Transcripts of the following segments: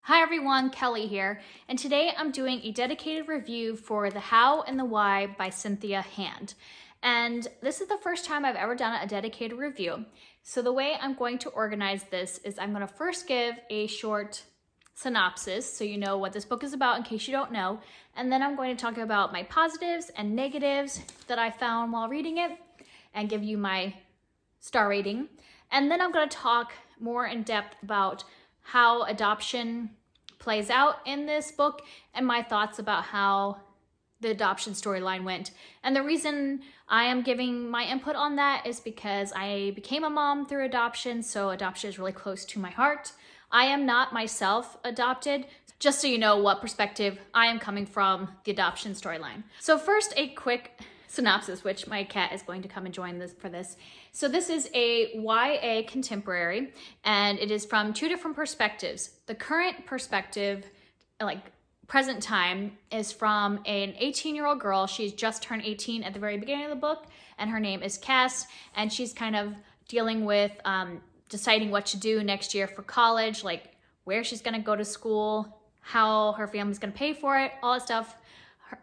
Hi everyone, Kelly here, and today I'm doing a dedicated review for The How and the Why by Cynthia Hand. And this is the first time I've ever done a dedicated review. So the way I'm going to organize this is I'm going to first give a short synopsis so you know what this book is about in case you don't know, and then I'm going to talk about my positives and negatives that I found while reading it and give you my star rating. And then I'm going to talk more in depth about how adoption plays out in this book and my thoughts about how the adoption storyline went. And the reason I am giving my input on that is because I became a mom through adoption, so adoption is really close to my heart. I am not myself adopted, just so you know what perspective I am coming from the adoption storyline. So first, a quick synopsis, which my cat is going to come and join this for this. So this is a YA contemporary, and it is from two different perspectives. The current perspective, like present time, is from an 18-year-old girl. She's just turned 18 at the very beginning of the book, and her name is Cass, and she's kind of dealing with deciding what to do next year for college, like where she's gonna go to school, how her family's gonna pay for it, all that stuff,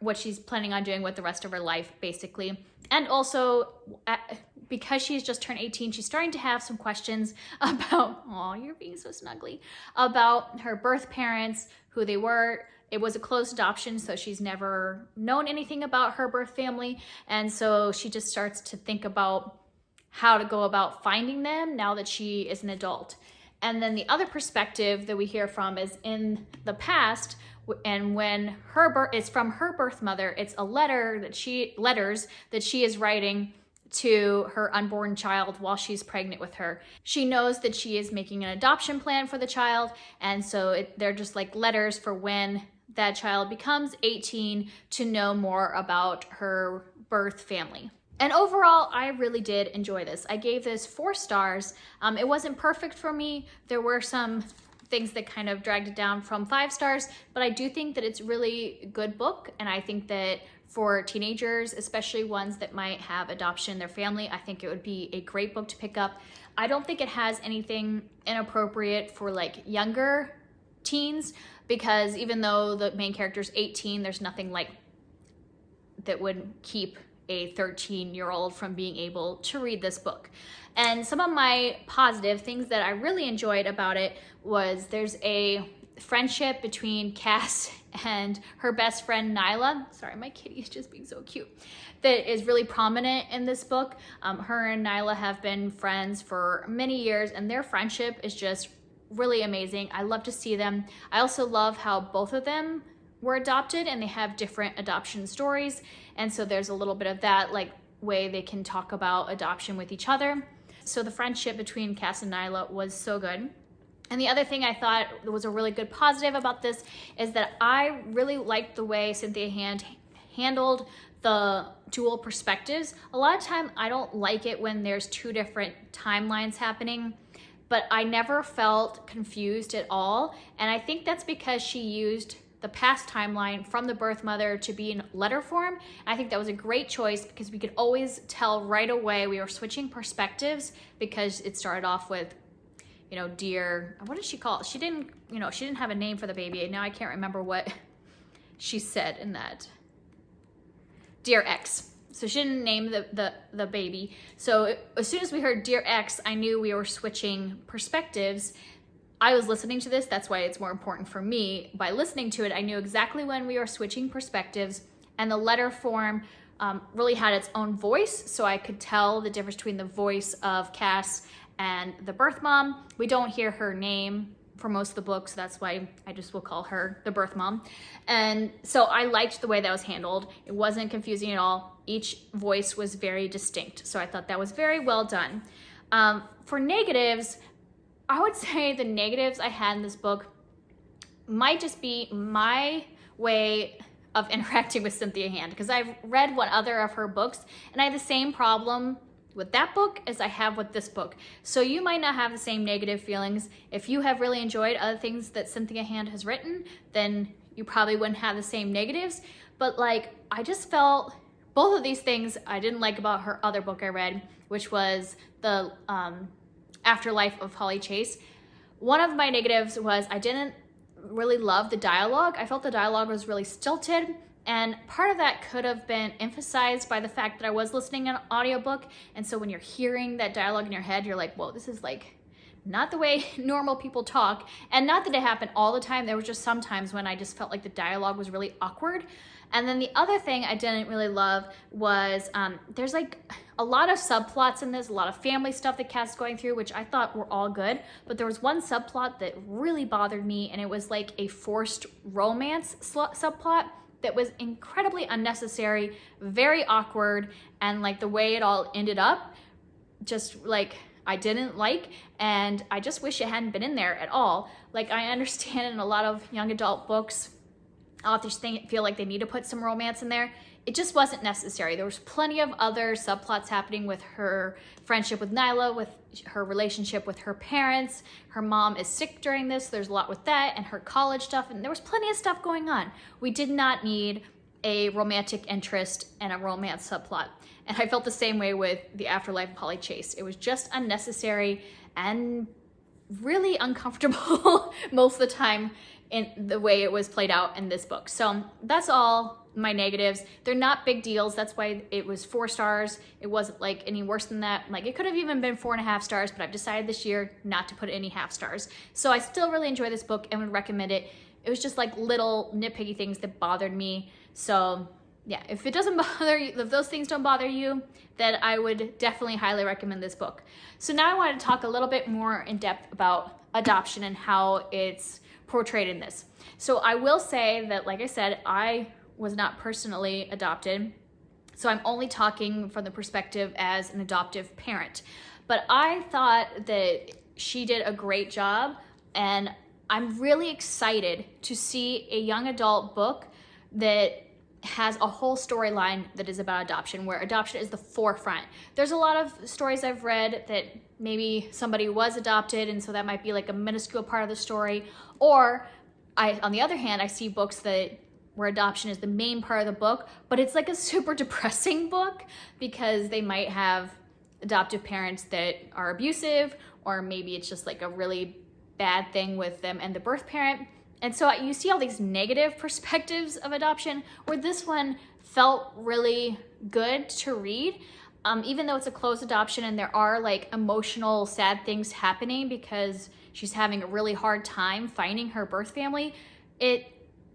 what she's planning on doing with the rest of her life, basically. And also, because she's just turned 18, she's starting to have some questions about, oh, you're being so snuggly, about her birth parents, who they were. It was a closed adoption, so she's never known anything about her birth family. And so she just starts to think about how to go about finding them now that she is an adult. And then the other perspective that we hear from is in the past, and when it's from her birth mother, it's letters that she is writing to her unborn child while she's pregnant with her. She knows that she is making an adoption plan for the child, and so they're just like letters for when that child becomes 18 to know more about her birth family. And overall, I really did enjoy this. I gave this 4 stars. It wasn't perfect for me. There were some things that kind of dragged it down from 5 stars, but I do think that it's really a good book, and I think that for teenagers, especially ones that might have adoption in their family, I think it would be a great book to pick up. I don't think it has anything inappropriate for like younger teens, because even though the main character is 18, there's nothing like that would keep a 13-year-old from being able to read this book. And some of my positive things that I really enjoyed about it was there's a friendship between Cass and her best friend Nyla. Sorry, my kitty is just being so cute. That is really prominent in this book. Her and Nyla have been friends for many years, and their friendship is just really amazing. I love to see them. I also love how both of them were adopted and they have different adoption stories, and so there's a little bit of that like way they can talk about adoption with each other. So the friendship between Cass and Nyla was so good. And the other thing I thought was a really good positive about this is that I really liked the way Cynthia Hand handled the dual perspectives. A lot of time I don't like it when there's 2 different timelines happening, but I never felt confused at all. And I think that's because she used the past timeline from the birth mother to be in letter form. I think that was a great choice because we could always tell right away we were switching perspectives, because it started off with, you know, dear, what did she call it? She didn't have a name for the baby. Now I can't remember what she said in that. Dear X. So she didn't name the baby. So as soon as we heard Dear X, I knew we were switching perspectives. I was listening to this, that's why it's more important for me. By listening to it, I knew exactly when we were switching perspectives, and the letter form really had its own voice, so I could tell the difference between the voice of Cass and the birth mom. We don't hear her name for most of the book, so that's why I just will call her the birth mom. And so I liked the way that was handled. It wasn't confusing at all. Each voice was very distinct, so I thought that was very well done. For negatives, I would say the negatives I had in this book might just be my way of interacting with Cynthia Hand, because I've read one other of her books and I have the same problem with that book as I have with this book. So you might not have the same negative feelings. If you have really enjoyed other things that Cynthia Hand has written, then you probably wouldn't have the same negatives. But like, I just felt both of these things I didn't like about her other book I read, which was the Afterlife of Holly Chase. One of my negatives was I didn't really love the dialogue. I felt the dialogue was really stilted, and part of that could have been emphasized by the fact that I was listening an audiobook, and so when you're hearing that dialogue in your head, you're like, whoa, this is like not the way normal people talk. And not that it happened all the time, there was just some times when I just felt like the dialogue was really awkward. And then the other thing I didn't really love was there's like a lot of subplots in this, a lot of family stuff that Cass is going through, which I thought were all good. But there was one subplot that really bothered me, and it was like a forced romance subplot that was incredibly unnecessary, very awkward, and like the way it all ended up, just like I didn't like, and I just wish it hadn't been in there at all. Like, I understand in a lot of young adult books, authors feel like they need to put some romance in there. It just wasn't necessary. There was plenty of other subplots happening with her friendship with Nyla, with her relationship with her parents. Her mom is sick during this. There's a lot with that, and her college stuff, and there was plenty of stuff going on. We did not need a romantic interest and a romance subplot. And I felt the same way with The Afterlife of Polly Chase. It was just unnecessary and really uncomfortable most of the time in the way it was played out in this book. So that's all my negatives. They're not big deals. That's why it was 4 stars. It wasn't like any worse than that. Like, it could have even been 4.5 stars, but I've decided this year not to put any half stars. So I still really enjoy this book and would recommend it. It was just like little nitpicky things that bothered me. So yeah, if it doesn't bother you, if those things don't bother you, then I would definitely highly recommend this book. So now I want to talk a little bit more in depth about adoption and how it's portrayed in this. So I will say that, like I said, I was not personally adopted, so I'm only talking from the perspective as an adoptive parent. But I thought that she did a great job, and I'm really excited to see a young adult book that has a whole storyline that is about adoption, where adoption is the forefront. There's a lot of stories I've read that maybe somebody was adopted, and so that might be like a minuscule part of the story. Or on the other hand, I see books where adoption is the main part of the book, but it's like a super depressing book because they might have adoptive parents that are abusive, or maybe it's just like a really bad thing with them and the birth parent. And so you see all these negative perspectives of adoption, where this one felt really good to read. Even though it's a closed adoption and there are like emotional, sad things happening because she's having a really hard time finding her birth family, it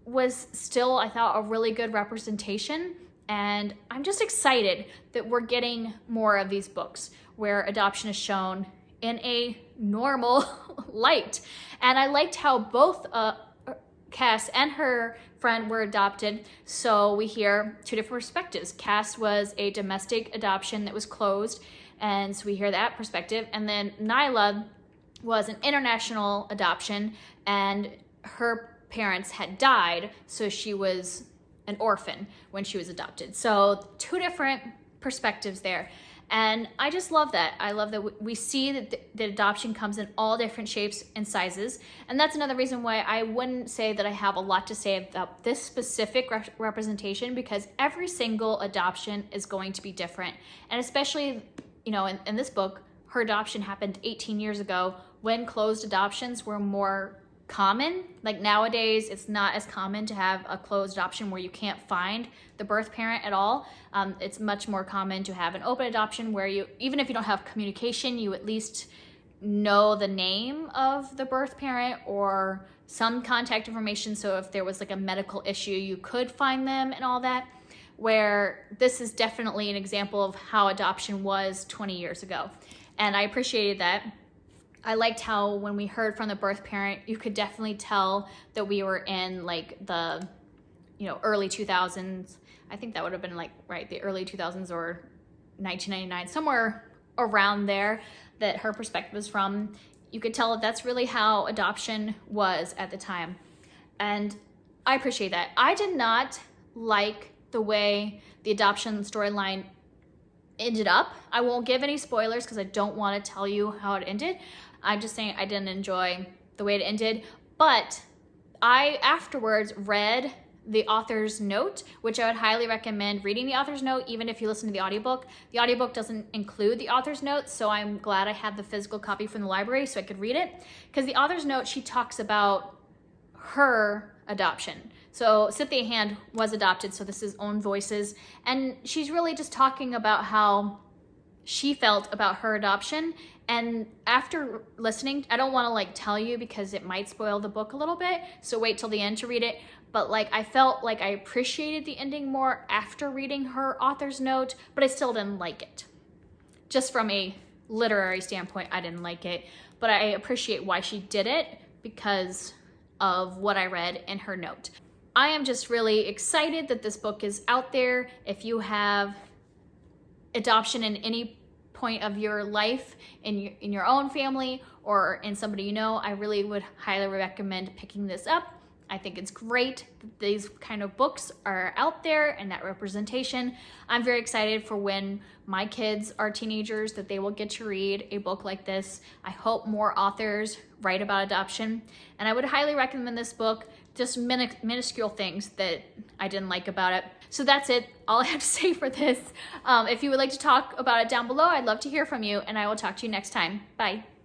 was still, I thought, a really good representation. And I'm just excited that we're getting more of these books where adoption is shown in a normal light. And I liked how both Cass and her friend were adopted, so we hear 2 different perspectives. Cass was a domestic adoption that was closed, and so we hear that perspective. And then Nyla was an international adoption, and her parents had died, so she was an orphan when she was adopted. So 2 different perspectives there. And I just love that. I love that we see that the adoption comes in all different shapes and sizes. And that's another reason why I wouldn't say that I have a lot to say about this specific representation, because every single adoption is going to be different. And especially, you know, in this book, her adoption happened 18 years ago when closed adoptions were more common. Like nowadays, it's not as common to have a closed adoption where you can't find the birth parent at all. It's much more common to have an open adoption where you, even if you don't have communication, you at least know the name of the birth parent or some contact information. So if there was like a medical issue, you could find them and all that. Where this is definitely an example of how adoption was 20 years ago. And I appreciated that. I liked how when we heard from the birth parent, you could definitely tell that we were in like the, you know, early 2000s. I think that would have been like, right, the early 2000s or 1999, somewhere around there that her perspective was from. You could tell that that's really how adoption was at the time. And I appreciate that. I did not like the way the adoption storyline ended up. I won't give any spoilers because I don't want to tell you how it ended. I'm just saying I didn't enjoy the way it ended, but I afterwards read the author's note, which I would highly recommend reading the author's note, even if you listen to the audiobook. The audiobook doesn't include the author's note, so I'm glad I had the physical copy from the library so I could read it. Because the author's note, she talks about her adoption. So Cynthia Hand was adopted, so this is Own Voices, and she's really just talking about how she felt about her adoption. And after listening, I don't want to like tell you because it might spoil the book a little bit, so wait till the end to read it. But like I felt like I appreciated the ending more after reading her author's note, but I still didn't like it. Just from a literary standpoint, I didn't like it, but I appreciate why she did it because of what I read in her note. I am just really excited that this book is out there. If you have adoption in any point of your life, in your own family or in somebody you know, I really would highly recommend picking this up. I think it's great that these kind of books are out there and that representation. I'm very excited for when my kids are teenagers that they will get to read a book like this. I hope more authors write about adoption, and I would highly recommend this book. Just minuscule things that I didn't like about it. So that's it, all I have to say for this. If you would like to talk about it down below, I'd love to hear from you, and I will talk to you next time. Bye.